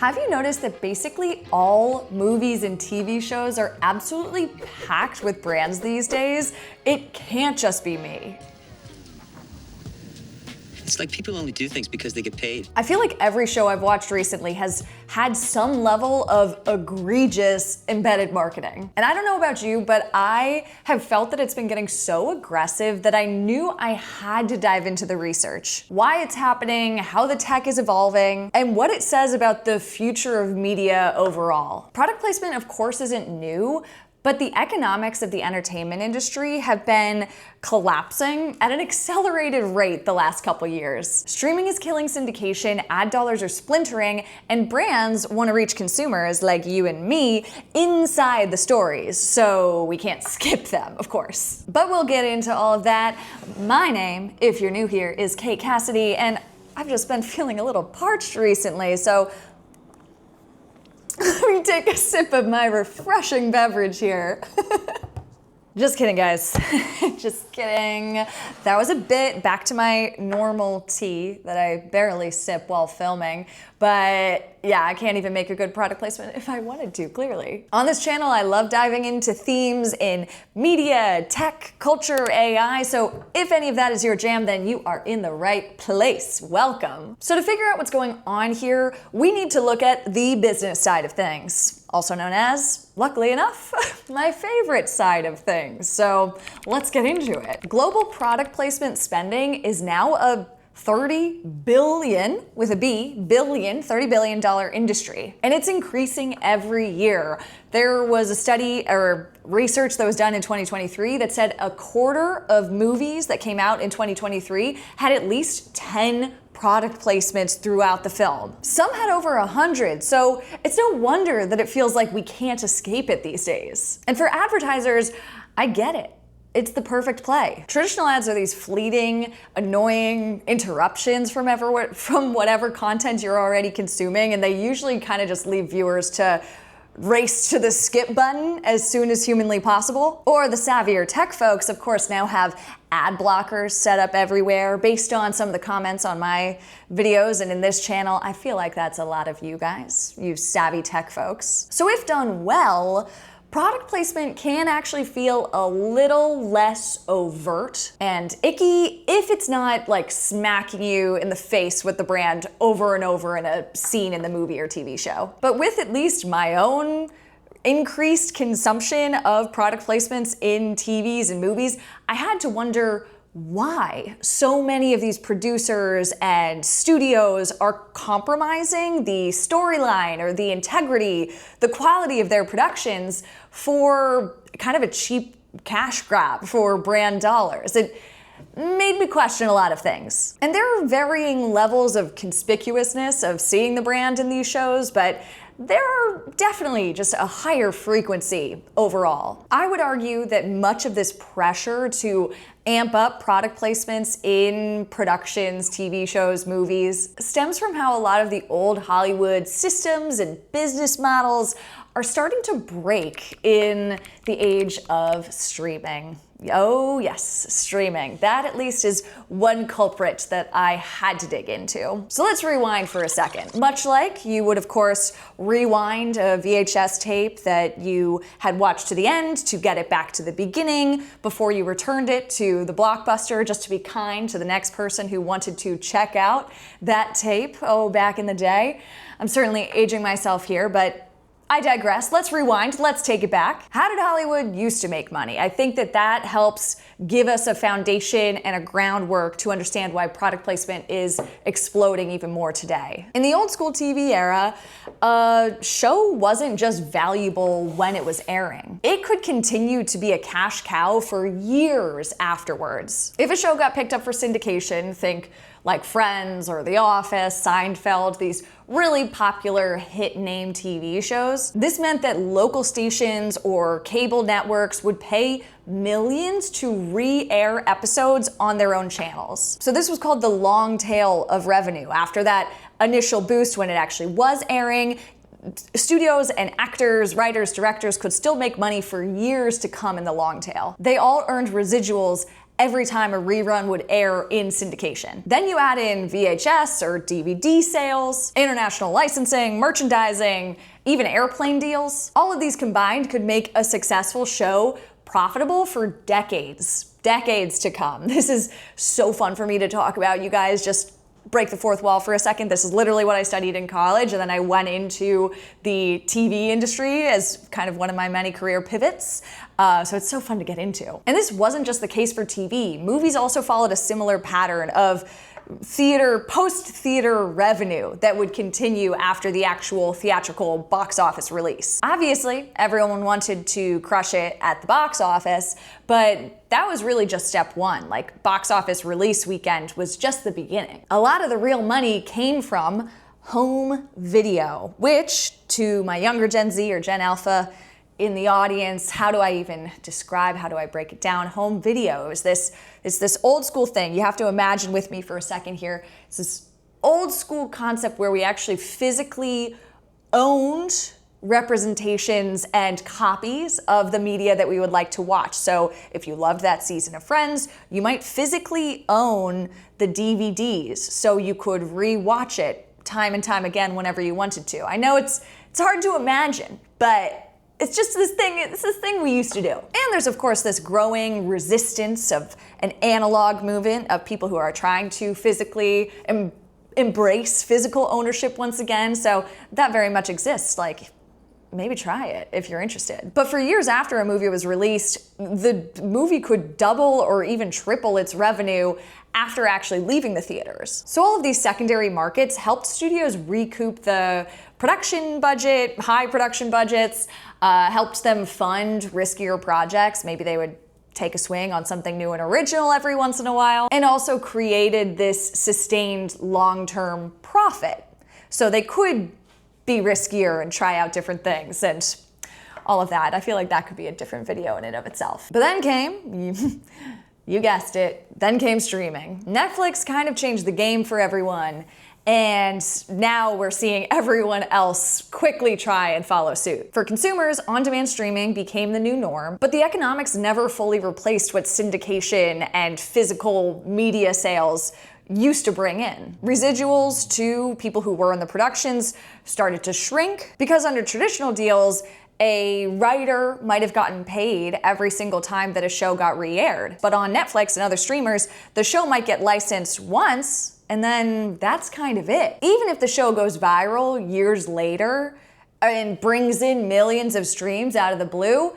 Have you noticed that basically all movies and TV shows are absolutely packed with brands these days? It can't just be me. It's like people only do things because they get paid. I feel like every show I've watched recently has had some level of egregious embedded marketing. And I don't know about you, but I have felt that it's been getting so aggressive that I knew I had to dive into the research. Why it's happening, how the tech is evolving, and what it says about the future of media overall. Product placement, of course, isn't new, but the economics of the entertainment industry have been collapsing at an accelerated rate the last couple years. Streaming is killing syndication, ad dollars are splintering, and brands want to reach consumers like you and me inside the stories, so we can't skip them, of course. But we'll get into all of that. My name, if you're new here, is Cassidy, and I've just been feeling a little parched recently, so let me take a sip of my refreshing beverage here. Just kidding, guys. Just kidding. That was a bit back to my normal tea that I barely sip while filming. But yeah, I can't even make a good product placement if I wanted to, clearly. On this channel, I love diving into themes in media, tech, culture, AI. So if any of that is your jam, then you are in the right place. Welcome. So to figure out what's going on here, we need to look at the business side of things, also known as, luckily enough, my favorite side of things. So let's get into it. Global product placement spending is now a $30 billion, with a B, billion, $30 billion industry. And it's increasing every year. There was a study or research that was done in 2023 that said a quarter of movies that came out in 2023 had at least 10 product placements throughout the film. Some had over 100, so it's no wonder that it feels like we can't escape it these days. And for advertisers, I get it. It's the perfect play. Traditional ads are these fleeting, annoying interruptions from whatever content you're already consuming, and they usually kind of just leave viewers to race to the skip button as soon as humanly possible. Or the savvier tech folks, of course, now have ad blockers set up everywhere based on some of the comments on my videos and in this channel. I feel like that's a lot of you guys, you savvy tech folks. So if done well, product placement can actually feel a little less overt and icky if it's not like smacking you in the face with the brand over and over in a scene in the movie or TV show. But with at least my own increased consumption of product placements in TVs and movies, I had to wonder why so many of these producers and studios are compromising the storyline or the integrity, the quality of their productions for kind of a cheap cash grab for brand dollars. It made me question a lot of things. And there are varying levels of conspicuousness of seeing the brand in these shows, but there are definitely just a higher frequency overall. I would argue that much of this pressure to amp up product placements in productions, TV shows, movies, stems from how a lot of the old Hollywood systems and business models are starting to break in the age of streaming. Oh yes, streaming. That at least is one culprit that I had to dig into. So let's rewind for a second. Much like you would, of course, rewind a VHS tape that you had watched to the end to get it back to the beginning before you returned it to the Blockbuster just to be kind to the next person who wanted to check out that tape, back in the day. I'm certainly aging myself here, but I digress. Let's rewind. Let's take it back. How did Hollywood used to make money? I think that helps give us a foundation and a groundwork to understand why product placement is exploding even more today. In the old school TV era, a show wasn't just valuable when it was airing. It could continue to be a cash cow for years afterwards. If a show got picked up for syndication, think like Friends or The Office, Seinfeld, these really popular hit name TV shows. This meant that local stations or cable networks would pay millions to re-air episodes on their own channels. So this was called the long tail of revenue. After that initial boost when it actually was airing, studios and actors, writers, directors could still make money for years to come in the long tail. They all earned residuals every time a rerun would air in syndication. Then you add in VHS or DVD sales, international licensing, merchandising, even airplane deals. All of these combined could make a successful show profitable for decades to come. This is so fun for me to talk about. You guys, just break the fourth wall for a second. This is literally what I studied in college, and then I went into the TV industry as kind of one of my many career pivots. So it's so fun to get into. And this wasn't just the case for TV. Movies also followed a similar pattern of post-theater revenue that would continue after the actual theatrical box office release. Obviously, everyone wanted to crush it at the box office, but that was really just step one. Like, box office release weekend was just the beginning. A lot of the real money came from home video, which, to my younger Gen Z or Gen Alpha in the audience, how do I even describe, how do I break it down? Home video is this old school thing. You have to imagine with me for a second here. It's this old school concept where we actually physically owned representations and copies of the media that we would like to watch. So if you loved that season of Friends, you might physically own the DVDs so you could re-watch it time and time again whenever you wanted to. I know it's hard to imagine, but it's just this thing we used to do. And there's of course this growing resistance of an analog movement of people who are trying to physically embrace physical ownership once again. So that very much exists. Like, maybe try it if you're interested. But for years after a movie was released, the movie could double or even triple its revenue after actually leaving the theaters. So all of these secondary markets helped studios recoup the production budget, high production budgets, helped them fund riskier projects. Maybe they would take a swing on something new and original every once in a while, and also created this sustained long-term profit. So they could be riskier and try out different things and all of that. I feel like that could be a different video in and of itself. But then came, you guessed it, then came streaming. Netflix kind of changed the game for everyone, and now we're seeing everyone else quickly try and follow suit. For consumers, on-demand streaming became the new norm, but the economics never fully replaced what syndication and physical media sales used to bring in. Residuals to people who were in the productions started to shrink because under traditional deals, a writer might have gotten paid every single time that a show got re-aired. But on Netflix and other streamers, the show might get licensed once, and then that's kind of it. Even if the show goes viral years later and brings in millions of streams out of the blue,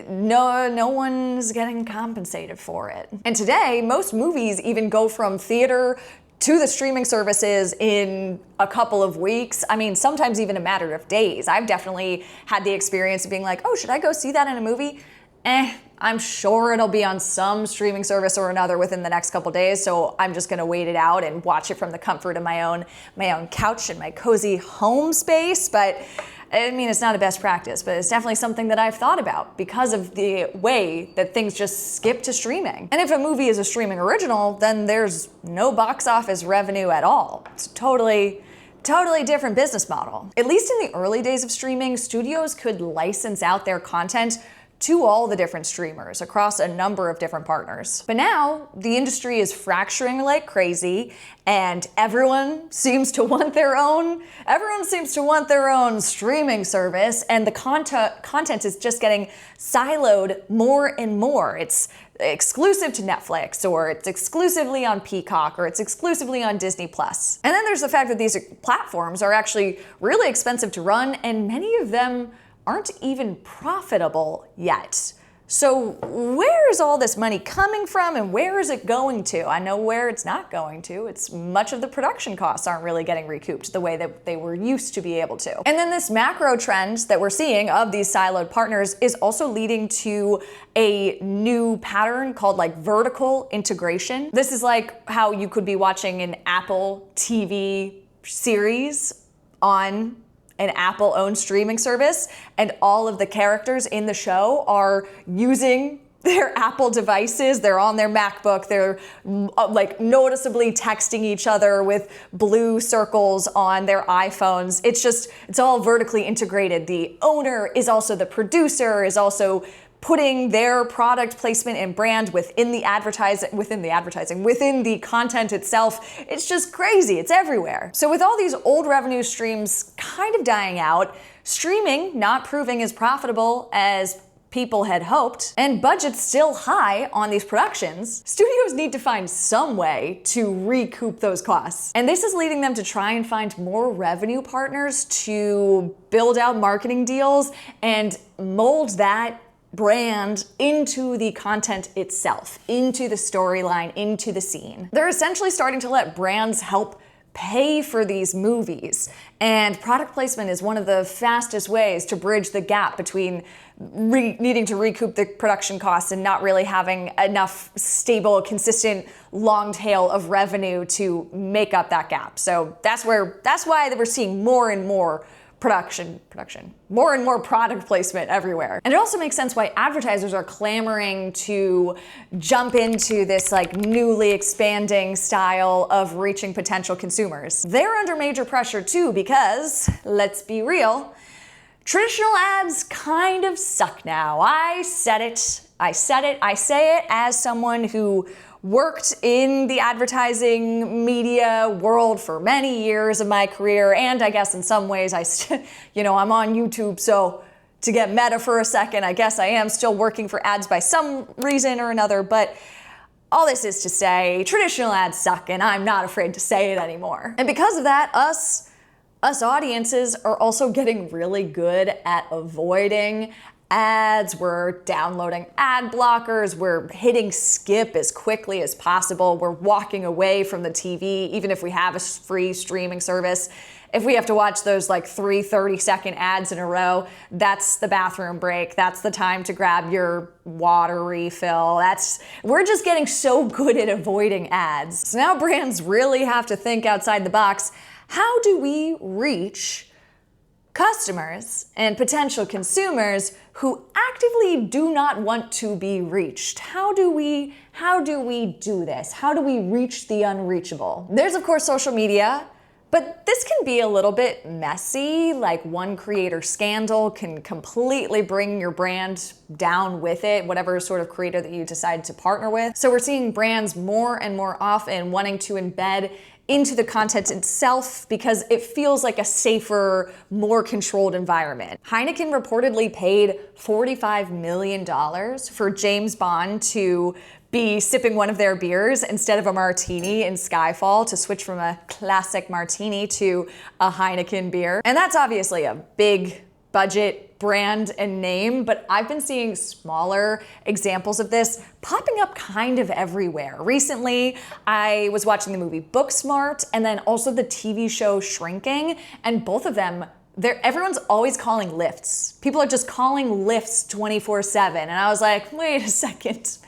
no one's getting compensated for it. And today, most movies even go from theater to the streaming services in a couple of weeks. I mean, sometimes even a matter of days. I've definitely had the experience of being like, oh, should I go see that in a movie? I'm sure it'll be on some streaming service or another within the next couple days, so I'm just gonna wait it out and watch it from the comfort of my own couch and my cozy home space. But I mean, it's not a best practice, but it's definitely something that I've thought about because of the way that things just skip to streaming. And if a movie is a streaming original, then there's no box office revenue at all. It's totally different business model. At least in the early days of streaming, studios could license out their content to all the different streamers across a number of different partners. But now the industry is fracturing like crazy, and everyone seems to want their own streaming service, and the content is just getting siloed more and more. It's exclusive to Netflix, or it's exclusively on Peacock, or it's exclusively on Disney+. And then there's the fact that these platforms are actually really expensive to run, and many of them aren't even profitable yet. So where is all this money coming from, and where is it going to? I know where it's not going to. It's much of the production costs aren't really getting recouped the way that they were used to be able to. And then this macro trend that we're seeing of these siloed partners is also leading to a new pattern called like vertical integration. This is like how you could be watching an Apple TV series on an Apple-owned streaming service, and all of the characters in the show are using their Apple devices. They're on their MacBook. They're like noticeably texting each other with blue circles on their iPhones. It's all vertically integrated. The owner is also the producer, is also putting their product placement and brand within the content itself. It's just crazy. It's everywhere. So with all these old revenue streams kind of dying out, streaming not proving as profitable as people had hoped, and budgets still high on these productions, studios need to find some way to recoup those costs. And this is leading them to try and find more revenue partners to build out marketing deals and mold that brand into the content itself, into the storyline, into the scene. They're essentially starting to let brands help pay for these movies. And product placement is one of the fastest ways to bridge the gap between needing to recoup the production costs and not really having enough stable, consistent, long tail of revenue to make up that gap. So that's why we're seeing more and more more and more product placement everywhere. And it also makes sense why advertisers are clamoring to jump into this like newly expanding style of reaching potential consumers. They're under major pressure too because, let's be real, traditional ads kind of suck now. I say it as someone who worked in the advertising media world for many years of my career, and I guess in some ways I'm on YouTube, so to get meta for a second, I guess I am still working for ads by some reason or another, but all this is to say, traditional ads suck, and I'm not afraid to say it anymore. And because of that, us audiences are also getting really good at avoiding ads. We're downloading ad blockers. We're hitting skip as quickly as possible. We're walking away from the TV, even if we have a free streaming service. If we have to watch those like 3 30-second ads in a row, that's the bathroom break. That's the time to grab your water refill. We're just getting so good at avoiding ads. So now brands really have to think outside the box. How do we reach customers and potential consumers who actively do not want to be reached? How do we do this? How do we reach the unreachable? There's of course social media, but this can be a little bit messy. Like one creator scandal can completely bring your brand down with it, whatever sort of creator that you decide to partner with. So we're seeing brands more and more often wanting to embed into the content itself because it feels like a safer, more controlled environment. Heineken reportedly paid $45 million for James Bond to be sipping one of their beers instead of a martini in Skyfall, to switch from a classic martini to a Heineken beer. And that's obviously a big budget brand and name, but I've been seeing smaller examples of this popping up kind of everywhere. Recently, I was watching the movie Booksmart and then also the TV show Shrinking, and both of them, everyone's always calling lifts. People are just calling lifts 24/7. And I was like, wait a second.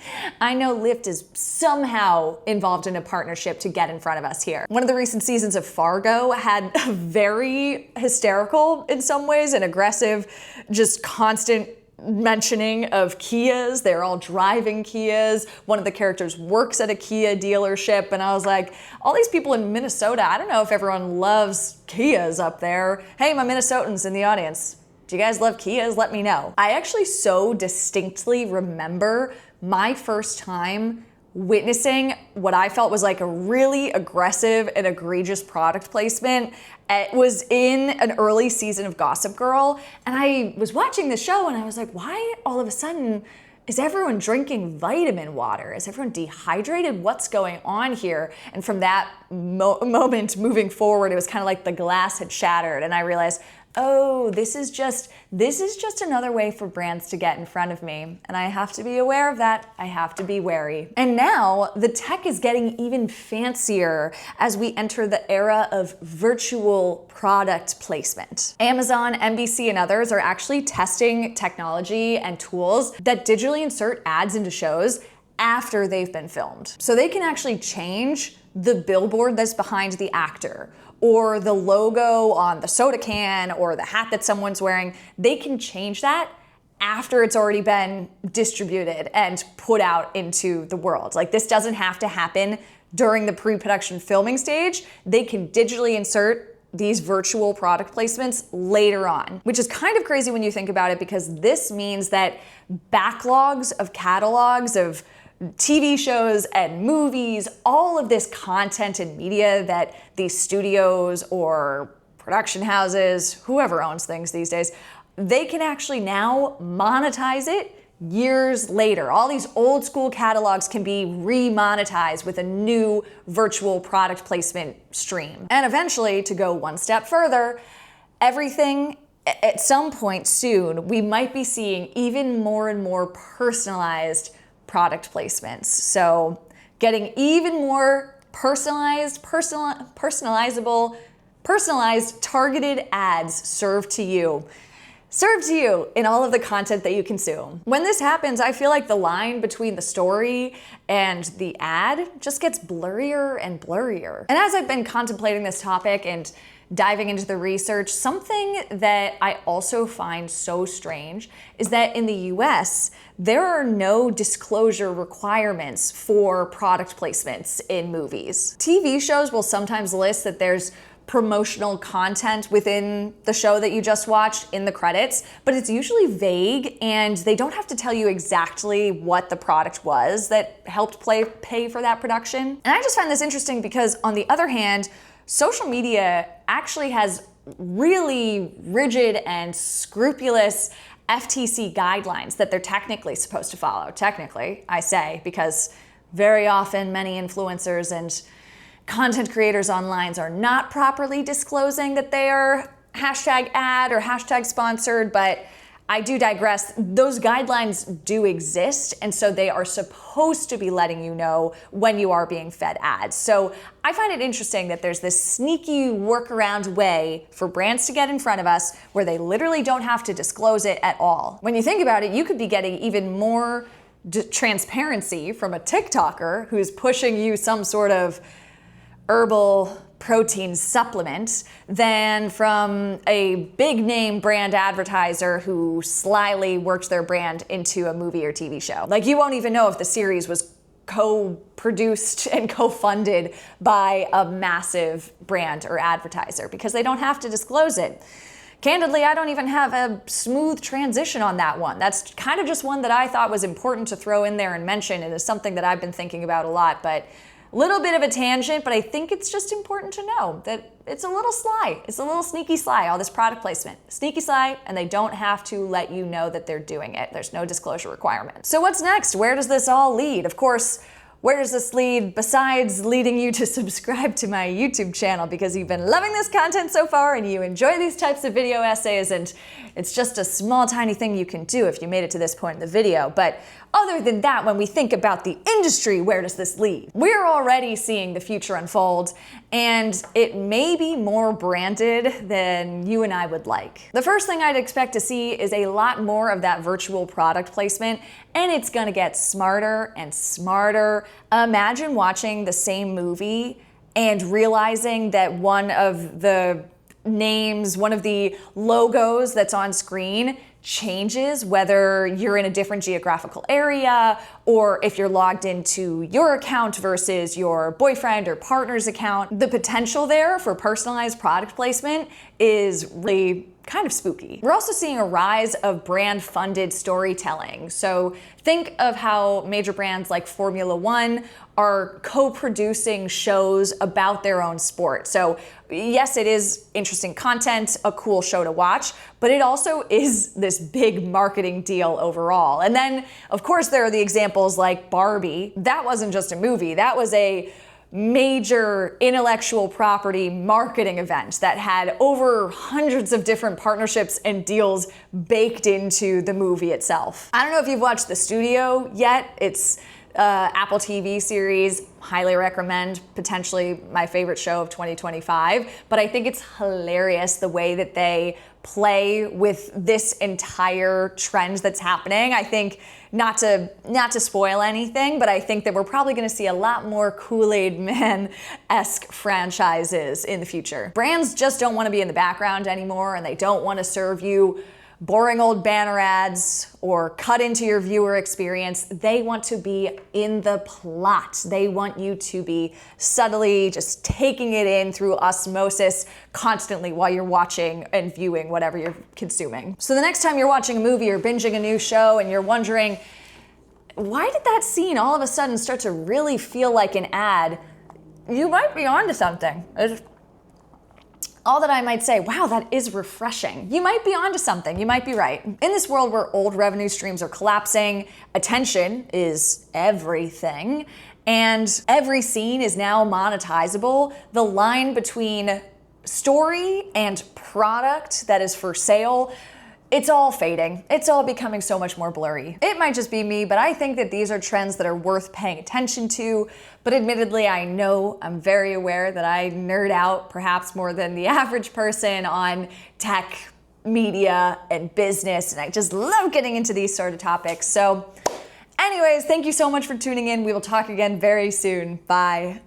I know Lyft is somehow involved in a partnership to get in front of us here. One of the recent seasons of Fargo had a very hysterical, in some ways, and aggressive, just constant mentioning of Kias. They're all driving Kias. One of the characters works at a Kia dealership, and I was like, all these people in Minnesota, I don't know if everyone loves Kias up there. Hey, my Minnesotans in the audience, do you guys love Kias? Let me know. I actually so distinctly remember my first time witnessing what I felt was like a really aggressive and egregious product placement. It was in an early season of Gossip Girl, and I was watching the show and I was like, why all of a sudden is everyone drinking vitamin water? Is everyone dehydrated? What's going on here? And from that moment moving forward, it was kind of like the glass had shattered, and I realized, oh, this is just another way for brands to get in front of me. And I have to be aware of that. I have to be wary. And now the tech is getting even fancier as we enter the era of virtual product placement. Amazon, NBC, and others are actually testing technology and tools that digitally insert ads into shows after they've been filmed. So they can actually change the billboard that's behind the actor, or the logo on the soda can, or the hat that someone's wearing. They can change that after it's already been distributed and put out into the world. Like, this doesn't have to happen during the pre-production filming stage. They can digitally insert these virtual product placements later on, which is kind of crazy when you think about it, because this means that backlogs of catalogs of TV shows and movies, all of this content and media that these studios or production houses, whoever owns things these days, they can actually now monetize it years later. All these old school catalogs can be re-monetized with a new virtual product placement stream. And eventually, to go one step further, everything at some point soon, we might be seeing even more and more personalized product placements. So getting even more personalized, targeted ads served to you in all of the content that you consume. When this happens, I feel like the line between the story and the ad just gets blurrier and blurrier. And as I've been contemplating this topic and diving into the research, something that I also find so strange is that in the US, there are no disclosure requirements for product placements in movies. TV shows will sometimes list that there's promotional content within the show that you just watched in the credits, but it's usually vague and they don't have to tell you exactly what the product was that helped pay for that production. And I just find this interesting because, on the other hand, social media actually has really rigid and scrupulous FTC guidelines that they're technically supposed to follow. Technically, I say, because very often many influencers and content creators online are not properly disclosing that they are hashtag ad or hashtag sponsored, but I do digress. Those guidelines do exist, and so they are supposed to be letting you know when you are being fed ads. So I find it interesting that there's this sneaky workaround way for brands to get in front of us where they literally don't have to disclose it at all. When you think about it, you could be getting even more transparency from a TikToker who's pushing you some sort of herbal protein supplement than from a big name brand advertiser who slyly worked their brand into a movie or TV show. Like, you won't even know if the series was co-produced and co-funded by a massive brand or advertiser because they don't have to disclose it. Candidly, I don't even have a smooth transition on that one. That's kind of just one that I thought was important to throw in there and mention. It is something that I've been thinking about a lot, but little bit of a tangent, but I think it's just important to know that it's a little sly. It's a little sneaky sly, all this product placement. Sneaky sly, and they don't have to let you know that they're doing it. There's no disclosure requirement. So what's next? Where does this all lead? Of course, where does this lead besides leading you to subscribe to my YouTube channel because you've been loving this content so far and you enjoy these types of video essays, and it's just a small, tiny thing you can do if you made it to this point in the video. But other than that, when we think about the industry, where does this lead? We're already seeing the future unfold, and it may be more branded than you and I would like. The first thing I'd expect to see is a lot more of that virtual product placement, and it's gonna get smarter and smarter. Imagine watching the same movie and realizing that one of the names, one of the logos that's on screen changes whether you're in a different geographical area or if you're logged into your account versus your boyfriend or partner's account. The potential there for personalized product placement is really kind of spooky. We're also seeing a rise of brand-funded storytelling. So think of how major brands like Formula One are co-producing shows about their own sport. So yes, it is interesting content, a cool show to watch, but it also is this big marketing deal overall. And then, of course, there are the examples like Barbie. That wasn't just a movie, that was a major intellectual property marketing event that had over hundreds of different partnerships and deals baked into the movie itself. I don't know if you've watched The Studio yet. It's Apple TV series, highly recommend, potentially my favorite show of 2025, but I think it's hilarious the way that they play with this entire trend that's happening. I think, not to spoil anything, but I think that we're probably gonna see a lot more Kool-Aid Man-esque franchises in the future. Brands just don't wanna be in the background anymore, and they don't wanna serve you boring old banner ads or cut into your viewer experience. They want to be in the plot. They want you to be subtly just taking it in through osmosis constantly while you're watching and viewing whatever you're consuming. So the next time you're watching a movie or binging a new show and you're wondering, why did that scene all of a sudden start to really feel like an ad? You might be onto something. All that I might say, wow, that is refreshing. You might be onto something, you might be right. In this world where old revenue streams are collapsing, attention is everything, and every scene is now monetizable, the line between story and product that is for sale, it's all fading. It's all becoming so much more blurry. It might just be me, but I think that these are trends that are worth paying attention to. But admittedly, I'm very aware that I nerd out perhaps more than the average person on tech, media, and business. And I just love getting into these sort of topics. So anyways, thank you so much for tuning in. We will talk again very soon. Bye.